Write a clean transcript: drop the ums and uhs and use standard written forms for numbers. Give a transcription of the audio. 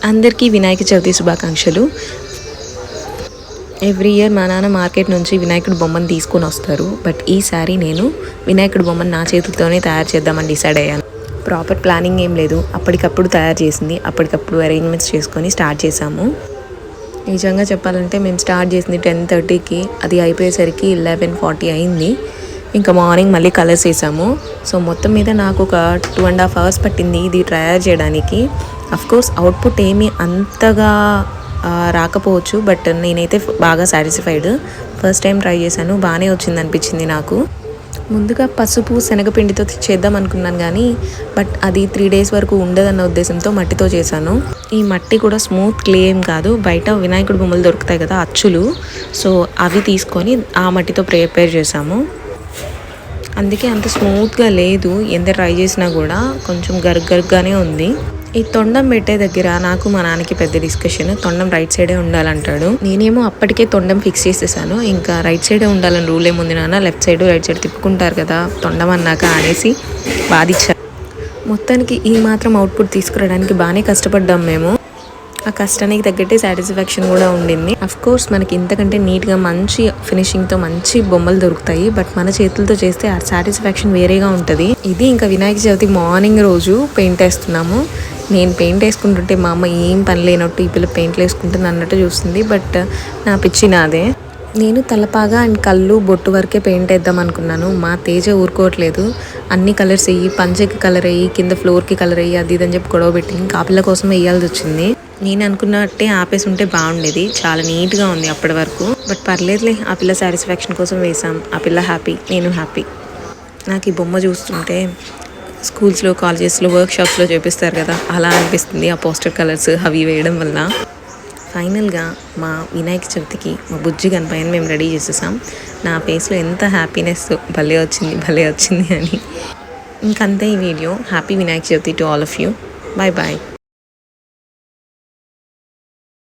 అందరికీ వినాయక చవితి శుభాకాంక్షలు. Every year మా నాన్న మార్కెట్ నుంచి వినాయకుడు బొమ్మను తీసుకొని వస్తారు. బట్ ఈసారి నేను వినాయకుడు బొమ్మను నా చేతులతోనే తయారు చేద్దామని డిసైడ్ అయ్యాను. ప్రాపర్ ప్లానింగ్ ఏం లేదు, అప్పటికప్పుడు తయారు చేసింది, అప్పటికప్పుడు అరేంజ్మెంట్స్ చేసుకొని స్టార్ట్ చేసాము. నిజంగా చెప్పాలంటే మేము స్టార్ట్ చేసింది 10:30కి, అది అయిపోయేసరికి 11:40 అయింది. ఇంకా మార్నింగ్ మళ్ళీ కలర్స్ వేసాము. సో మొత్తం మీద నాకు ఒక 2.5 hours పట్టింది ఇది తయారు చేయడానికి. అఫ్కోర్స్ అవుట్పుట్ ఏమీ అంతగా రాకపోవచ్చు, బట్ నేనైతే బాగా సాటిస్ఫైడ్. ఫస్ట్ టైం ట్రై చేశాను, బాగానే వచ్చింది అనిపించింది నాకు. ముందుగా పసుపు శనగపిండితో చేద్దాం అనుకున్నాను కానీ బట్ అది 3 days వరకు ఉండదన్న ఉద్దేశంతో మట్టితో చేశాను. ఈ మట్టి కూడా స్మూత్ క్లే ఏం కాదు, బయట వినాయకుడు బొమ్మలు దొరుకుతాయి కదా అచ్చులు, సో అవి తీసుకొని ఆ మట్టితో ప్రిపేర్ చేశాము. అందుకే అంత స్మూత్గా లేదు, ఎంత ట్రై చేసినా కూడా కొంచెం గరుగ్గానే ఉంది. ఈ తొండం పెట్టే దగ్గర నాకు మా నాన్నకి పెద్ద డిస్కషన్. తొండం రైట్ సైడే ఉండాలంటాడు. నేనేమో అప్పటికే తొండం ఫిక్స్ చేసేసాను, ఇంకా రైట్ సైడే ఉండాలని రూల్ ఏముంది నాన్న, లెఫ్ట్ సైడ్ రైట్ సైడ్ తిప్పుకుంటారు కదా తొండం అన్నాక అనేసి బాధించారు. మొత్తానికి ఈ మాత్రం అవుట్పుట్ తీసుకురావడానికి బాగానే కష్టపడ్డాం మేము. ఆ కష్టానికి తగ్గట్టే సాటిస్ఫాక్షన్ కూడా ఉండింది. అఫ్కోర్స్ మనకి ఇంతకంటే నీట్గా మంచి ఫినిషింగ్తో మంచి బొమ్మలు దొరుకుతాయి, బట్ మన చేతులతో చేస్తే ఆ సాటిస్ఫాక్షన్ వేరేగా ఉంటుంది. ఇది ఇంకా వినాయక చవితి మార్నింగ్ రోజు పెయింట్ వేస్తున్నాము. నేను పెయింట్ వేసుకుంటుంటే మా అమ్మ ఏం పని లేనట్టు ఈ పిల్ల పెయింట్లు వేసుకుంటుంది అన్నట్టు చూస్తుంది, బట్ నా పిచ్చి నాదే. నేను తలపాగా అండ్ కళ్ళు బొట్టు వరకే పెయింట్ వేద్దాం అనుకున్నాను. మా తేజ ఊరుకోవట్లేదు, అన్ని కలర్స్ వేయి, పంచెకి కలర్ వేయి, కింద ఫ్లోర్కి కలర్ వేయి, అది ఇదని చెప్పి గొడవ పెట్టి ఇంకా ఆ పిల్ల కోసం వేయాల్సి వచ్చింది. నేను అనుకున్నట్టే ఆపేసి ఉంటే బాగుండేది, చాలా నీట్గా ఉంది అప్పటి వరకు. బట్ పర్లేదులే, ఆ పిల్ల సాటిస్ఫాక్షన్ కోసం వేసాం. ఆ పిల్ల హ్యాపీ, నేను హ్యాపీ. నాకు ఈ బొమ్మ చూస్తుంటే స్కూల్స్లో కాలేజెస్లో వర్క్షాప్స్లో చేపిస్తారు కదా అలా అనిపిస్తుంది, ఆ పోస్టర్ కలర్స్ అవి వేయడం వల్ల. ఫైనల్గా మా వినాయక చవితికి మా బుజ్జి గణపయ్యని మేము రెడీ చేసేసాం. నా ఫేస్లో ఎంత హ్యాపీనెస్, భలే వచ్చింది అని. ఇంకంతే ఈ వీడియో. Happy Vinayaka Chavithi to all of you. Bye bye.